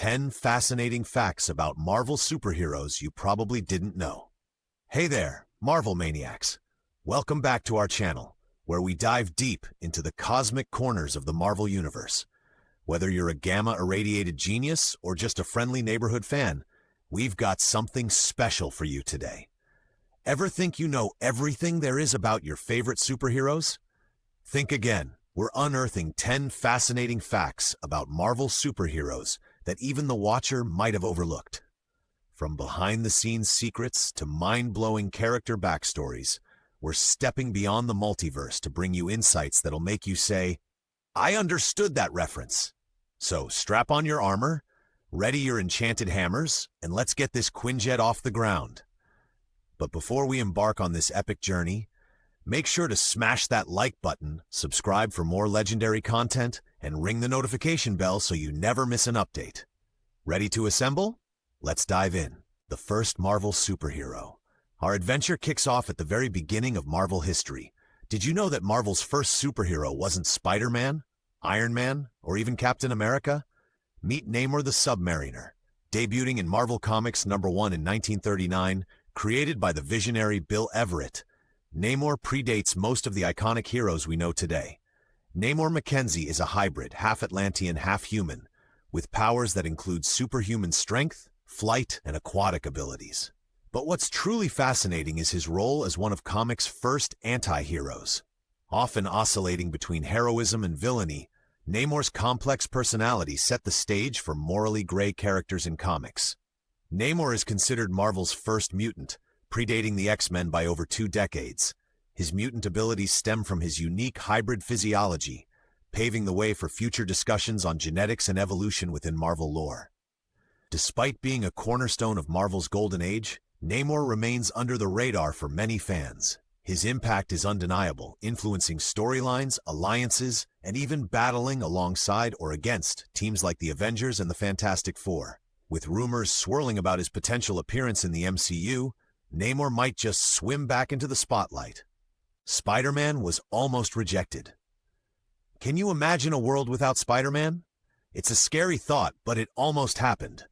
10 fascinating facts about Marvel superheroes you probably didn't know. Hey there, Marvel Maniacs. Welcome back to our channel, where we dive deep into the cosmic corners of the Marvel Universe. Whether you're a gamma-irradiated genius or just a friendly neighborhood fan, we've got something special for you today. Ever think you know everything there is about your favorite superheroes? Think again. We're unearthing 10 fascinating facts about Marvel superheroes that even the watcher might have overlooked. From behind-the-scenes secrets to mind-blowing character backstories, we're stepping beyond the multiverse to bring you insights that'll make you say, "I understood that reference." So strap on your armor, ready your enchanted hammers, and let's get this Quinjet off the ground. But before we embark on this epic journey, make sure to smash that like button, subscribe for more legendary content, and ring the notification bell so you never miss an update. Ready to assemble? Let's dive in. The first Marvel superhero. Our adventure kicks off at the very beginning of Marvel history. Did you know that Marvel's first superhero wasn't Spider-Man, Iron Man, or even Captain America? Meet Namor the Submariner. Debuting in Marvel Comics #1 in 1939, created by the visionary Bill Everett, Namor predates most of the iconic heroes we know today. Namor Mackenzie is a hybrid, half Atlantean, half human, with powers that include superhuman strength, flight, and aquatic abilities. But what's truly fascinating is his role as one of comics' first anti-heroes. Often oscillating between heroism and villainy, Namor's complex personality set the stage for morally gray characters in comics. Namor is considered Marvel's first mutant, predating the X-Men by over 2 decades. His mutant abilities stem from his unique hybrid physiology, paving the way for future discussions on genetics and evolution within Marvel lore. Despite being a cornerstone of Marvel's golden age, Namor remains under the radar for many fans. His impact is undeniable, influencing storylines, alliances, and even battling alongside or against teams like the Avengers and the Fantastic Four. With rumors swirling about his potential appearance in the MCU, Namor might just swim back into the spotlight. Spider-Man was almost rejected. Can you imagine a world without Spider-Man? It's a scary thought, but it almost happened.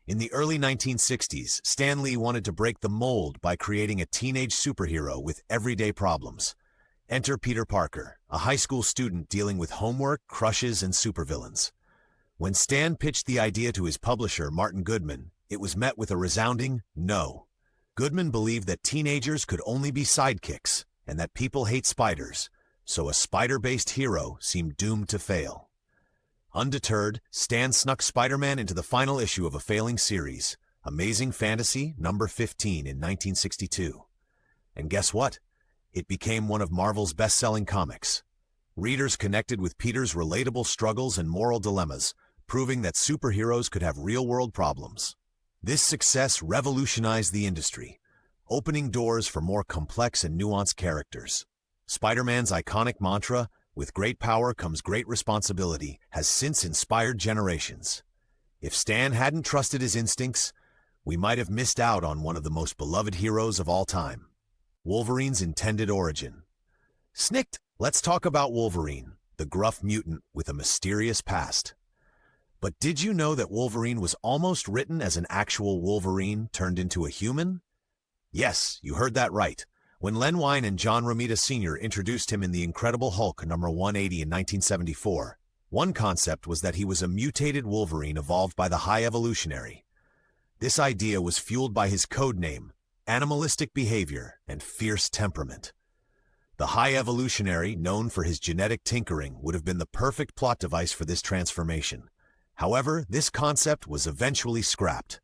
In the early 1960s, Stan Lee wanted to break the mold by creating a teenage superhero with everyday problems. Enter Peter Parker, a high school student dealing with homework, crushes, and supervillains. When Stan pitched the idea to his publisher, Martin Goodman, it was met with a resounding no. Goodman believed that teenagers could only be sidekicks and that people hate spiders, so a spider-based hero seemed doomed to fail. Undeterred, Stan snuck Spider-Man into the final issue of a failing series, Amazing Fantasy #15 in 1962. And guess what? It became one of Marvel's best-selling comics. Readers connected with Peter's relatable struggles and moral dilemmas, proving that superheroes could have real-world problems. This success revolutionized the industry, opening doors for more complex and nuanced characters. Spider-Man's iconic mantra, "With great power comes great responsibility," has since inspired generations. If Stan hadn't trusted his instincts, we might have missed out on one of the most beloved heroes of all time. Wolverine's intended origin. Snicked! Let's talk about Wolverine, the gruff mutant with a mysterious past. But did you know that Wolverine was almost written as an actual Wolverine turned into a human? Yes, you heard that right. When Len Wein and John Romita Sr. introduced him in The Incredible Hulk #180 in 1974, one concept was that he was a mutated Wolverine evolved by the High Evolutionary. This idea was fueled by his code name, animalistic behavior, and fierce temperament. The High Evolutionary, known for his genetic tinkering, would have been the perfect plot device for this transformation. However, this concept was eventually scrapped.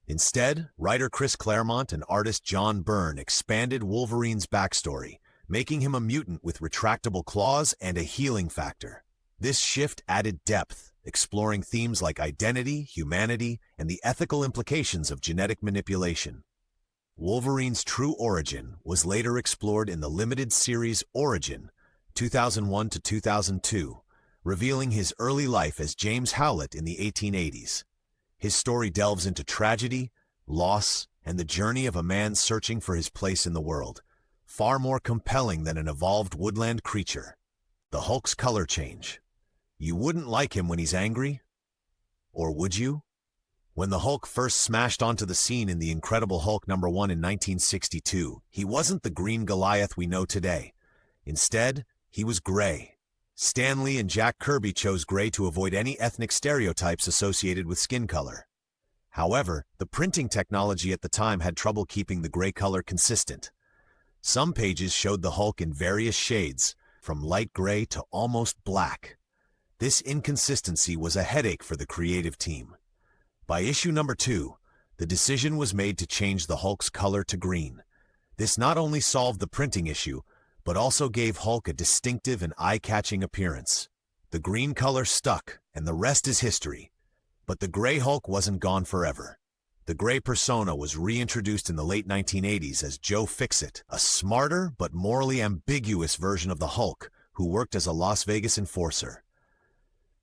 Instead, writer Chris Claremont and artist John Byrne expanded Wolverine's backstory, making him a mutant with retractable claws and a healing factor. This shift added depth, exploring themes like identity, humanity, and the ethical implications of genetic manipulation. Wolverine's true origin was later explored in the limited series Origin, 2001 to 2002, revealing his early life as James Howlett in the 1880s. His story delves into tragedy, loss, and the journey of a man searching for his place in the world, far more compelling than an evolved woodland creature. The Hulk's color change. You wouldn't like him when he's angry? Or would you? When the Hulk first smashed onto the scene in The Incredible Hulk #1 in 1962, he wasn't the green Goliath we know today. Instead, he was gray. Stan Lee and Jack Kirby chose gray to avoid any ethnic stereotypes associated with skin color. However, the printing technology at the time had trouble keeping the gray color consistent. Some pages showed the Hulk in various shades, from light gray to almost black. This inconsistency was a headache for the creative team. By issue #2, the decision was made to change the Hulk's color to green. This not only solved the printing issue, but also gave Hulk a distinctive and eye-catching appearance. The green color stuck, and the rest is history. But the gray Hulk wasn't gone forever. The gray persona was reintroduced in the late 1980s as Joe Fixit, a smarter but morally ambiguous version of the Hulk who worked as a Las Vegas enforcer.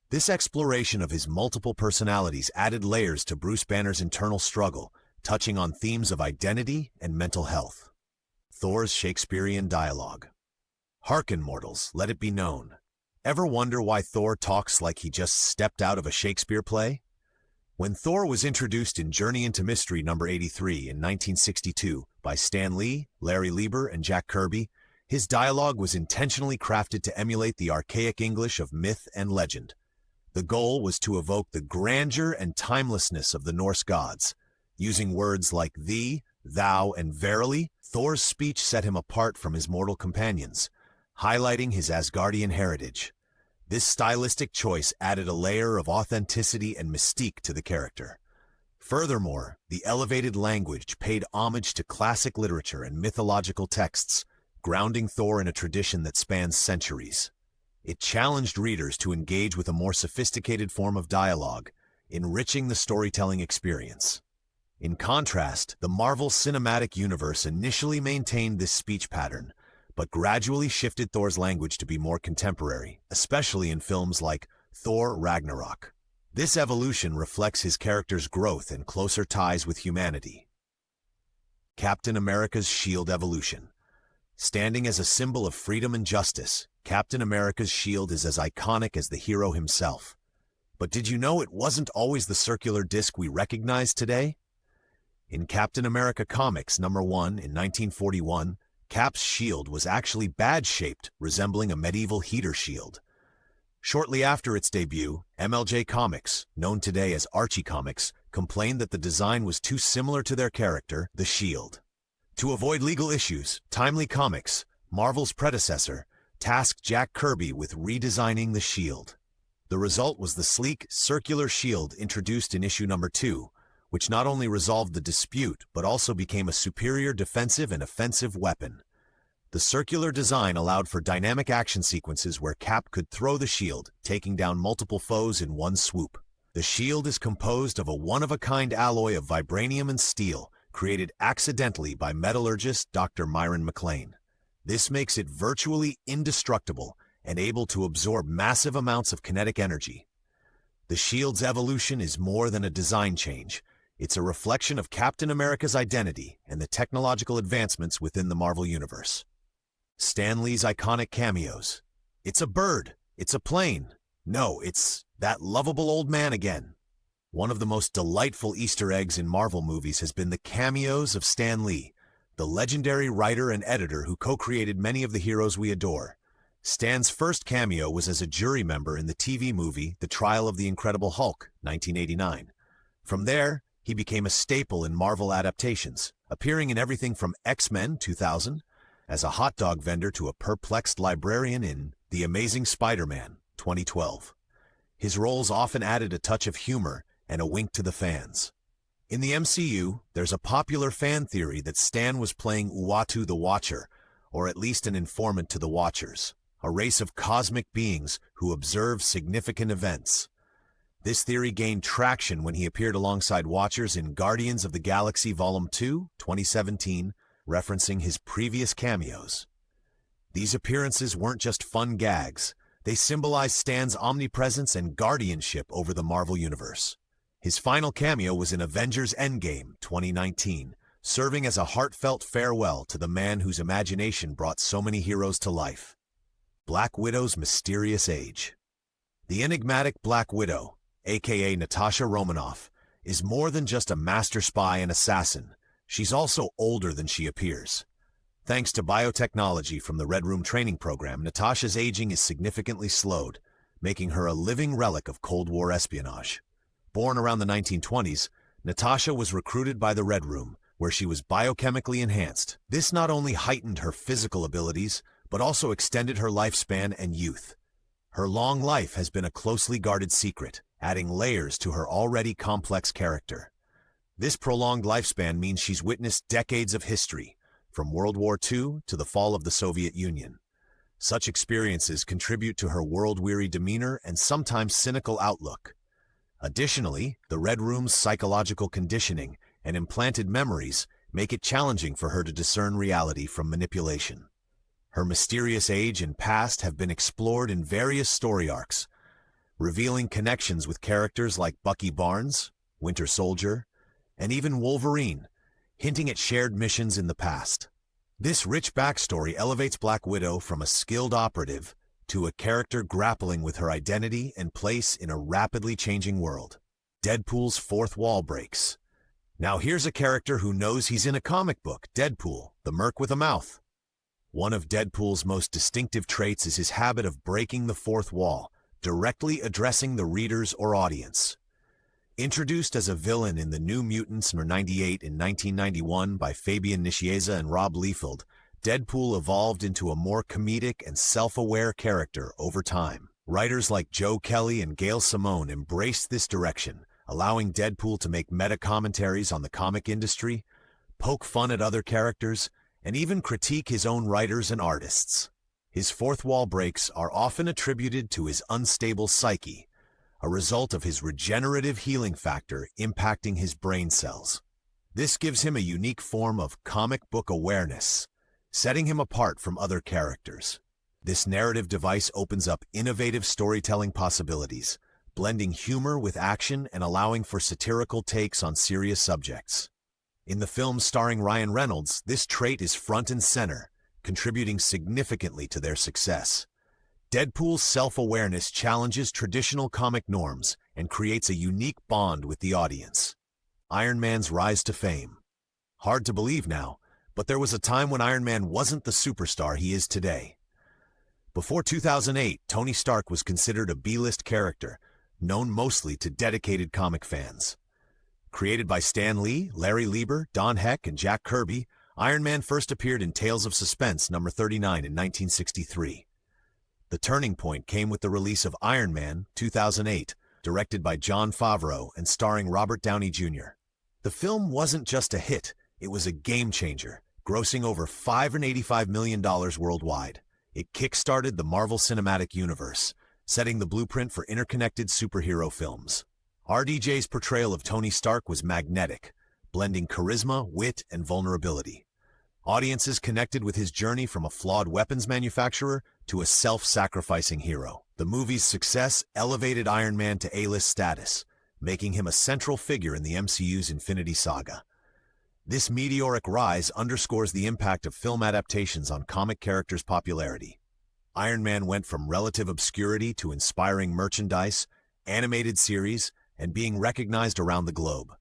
This exploration of his multiple personalities added layers to Bruce Banner's internal struggle, touching on themes of identity and mental health. Thor's Shakespearean dialogue. "Hearken, mortals, let it be known. Ever wonder why Thor talks like he just stepped out of a Shakespeare play?" When Thor was introduced in Journey into Mystery #83 in 1962 by Stan Lee, Larry Lieber, and Jack Kirby, his dialogue was intentionally crafted to emulate the archaic English of myth and legend. The goal was to evoke the grandeur and timelessness of the Norse gods. Using words like thee, thou, and verily, Thor's speech set him apart from his mortal companions, highlighting his Asgardian heritage. This stylistic choice added a layer of authenticity and mystique to the character. Furthermore, the elevated language paid homage to classic literature and mythological texts, grounding Thor in a tradition that spans centuries. It challenged readers to engage with a more sophisticated form of dialogue, enriching the storytelling experience. In contrast, the Marvel Cinematic Universe initially maintained this speech pattern, but gradually shifted Thor's language to be more contemporary, especially in films like Thor: Ragnarok. This evolution reflects his character's growth and closer ties with humanity. Captain America's shield evolution. Standing as a symbol of freedom and justice, Captain America's shield is as iconic as the hero himself. But did you know it wasn't always the circular disc we recognize today? In Captain America Comics #1 in 1941, Cap's shield was actually badge-shaped, resembling a medieval heater shield. Shortly after its debut, MLJ Comics, known today as Archie Comics, complained that the design was too similar to their character, the Shield. To avoid legal issues, Timely Comics, Marvel's predecessor, tasked Jack Kirby with redesigning the shield. The result was the sleek, circular shield introduced in issue #2, which not only resolved the dispute but also became a superior defensive and offensive weapon. The circular design allowed for dynamic action sequences where Cap could throw the shield, taking down multiple foes in one swoop. The shield is composed of a one-of-a-kind alloy of vibranium and steel, created accidentally by metallurgist Dr. Myron McLean. This makes it virtually indestructible and able to absorb massive amounts of kinetic energy. The shield's evolution is more than a design change. It's a reflection of Captain America's identity and the technological advancements within the Marvel Universe. Stan Lee's iconic cameos. It's a bird. It's a plane. No, it's that lovable old man again. One of the most delightful Easter eggs in Marvel movies has been the cameos of Stan Lee, the legendary writer and editor who co-created many of the heroes we adore. Stan's first cameo was as a jury member in the TV movie The Trial of the Incredible Hulk, 1989. From there, he became a staple in Marvel adaptations, appearing in everything from X-Men 2000, as a hot dog vendor to a perplexed librarian in The Amazing Spider-Man 2012. His roles often added a touch of humor and a wink to the fans. In the MCU, there's a popular fan theory that Stan was playing Uatu the Watcher, or at least an informant to the Watchers, a race of cosmic beings who observe significant events. This theory gained traction when he appeared alongside Watchers in Guardians of the Galaxy Volume 2, 2017, referencing his previous cameos. These appearances weren't just fun gags. They symbolized Stan's omnipresence and guardianship over the Marvel Universe. His final cameo was in Avengers Endgame 2019, serving as a heartfelt farewell to the man whose imagination brought so many heroes to life. Black Widow's mysterious age. The enigmatic Black Widow, aka Natasha Romanoff, is more than just a master spy and assassin. She's also older than she appears. Thanks to biotechnology from the Red Room training program, Natasha's aging is significantly slowed, making her a living relic of Cold War espionage. Born around the 1920s, Natasha was recruited by the Red Room, where she was biochemically enhanced. This not only heightened her physical abilities, but also extended her lifespan and youth. Her long life has been a closely guarded secret, adding layers to her already complex character. This prolonged lifespan means she's witnessed decades of history, from World War II to the fall of the Soviet Union. Such experiences contribute to her world-weary demeanor and sometimes cynical outlook. Additionally, the Red Room's psychological conditioning and implanted memories make it challenging for her to discern reality from manipulation. Her mysterious age and past have been explored in various story arcs, revealing connections with characters like Bucky Barnes, Winter Soldier, and even Wolverine, hinting at shared missions in the past. This rich backstory elevates Black Widow from a skilled operative to a character grappling with her identity and place in a rapidly changing world. Deadpool's fourth wall breaks. Now here's a character who knows he's in a comic book, Deadpool, the Merc with a Mouth. One of Deadpool's most distinctive traits is his habit of breaking the fourth wall, directly addressing the readers or audience. Introduced as a villain in The New Mutants #98 in 1991 by Fabian Nicieza and Rob Liefeld, Deadpool evolved into a more comedic and self-aware character over time. Writers like Joe Kelly and Gail Simone embraced this direction, allowing Deadpool to make meta-commentaries on the comic industry, poke fun at other characters, and even critique his own writers and artists. His fourth wall breaks are often attributed to his unstable psyche, a result of his regenerative healing factor impacting his brain cells. This gives him a unique form of comic book awareness, setting him apart from other characters. This narrative device opens up innovative storytelling possibilities, blending humor with action and allowing for satirical takes on serious subjects. In the film starring Ryan Reynolds, this trait is front and center, contributing significantly to their success. Deadpool's self-awareness challenges traditional comic norms and creates a unique bond with the audience. Iron Man's rise to fame. Hard to believe now, but there was a time when Iron Man wasn't the superstar he is today. Before 2008, Tony Stark was considered a B-list character, known mostly to dedicated comic fans. Created by Stan Lee, Larry Lieber, Don Heck, and Jack Kirby, Iron Man first appeared in Tales of Suspense #39 in 1963. The turning point came with the release of Iron Man 2008, directed by Jon Favreau and starring Robert Downey Jr. The film wasn't just a hit, it was a game-changer, grossing over $585 million worldwide. It kick-started the Marvel Cinematic Universe, setting the blueprint for interconnected superhero films. RDJ's portrayal of Tony Stark was magnetic, blending charisma, wit, and vulnerability. Audiences connected with his journey from a flawed weapons manufacturer to a self-sacrificing hero. The movie's success elevated Iron Man to A-list status, making him a central figure in the MCU's Infinity Saga. This meteoric rise underscores the impact of film adaptations on comic characters' popularity. Iron Man went from relative obscurity to inspiring merchandise, animated series, and being recognized around the globe.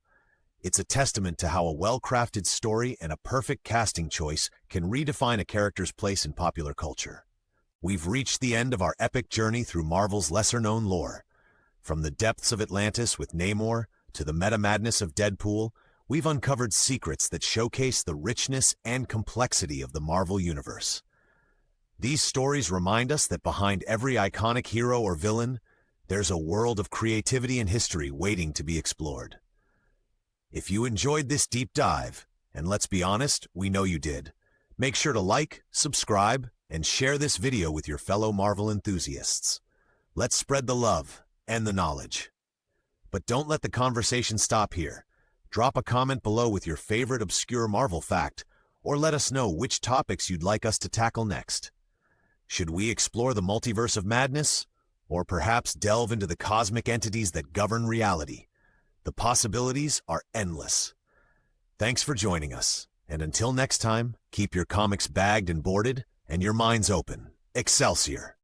It's a testament to how a well-crafted story and a perfect casting choice can redefine a character's place in popular culture. We've reached the end of our epic journey through Marvel's lesser-known lore. From the depths of Atlantis with Namor to the meta-madness of Deadpool, we've uncovered secrets that showcase the richness and complexity of the Marvel Universe. These stories remind us that behind every iconic hero or villain, there's a world of creativity and history waiting to be explored. If you enjoyed this deep dive, and let's be honest, we know you did, make sure to like, subscribe, and share this video with your fellow Marvel enthusiasts. Let's spread the love and the knowledge. But don't let the conversation stop here. Drop a comment below with your favorite obscure Marvel fact, or let us know which topics you'd like us to tackle next. Should we explore the multiverse of madness, or perhaps delve into the cosmic entities that govern reality? The possibilities are endless. Thanks for joining us, and until next time, keep your comics bagged and boarded, and your minds open. Excelsior!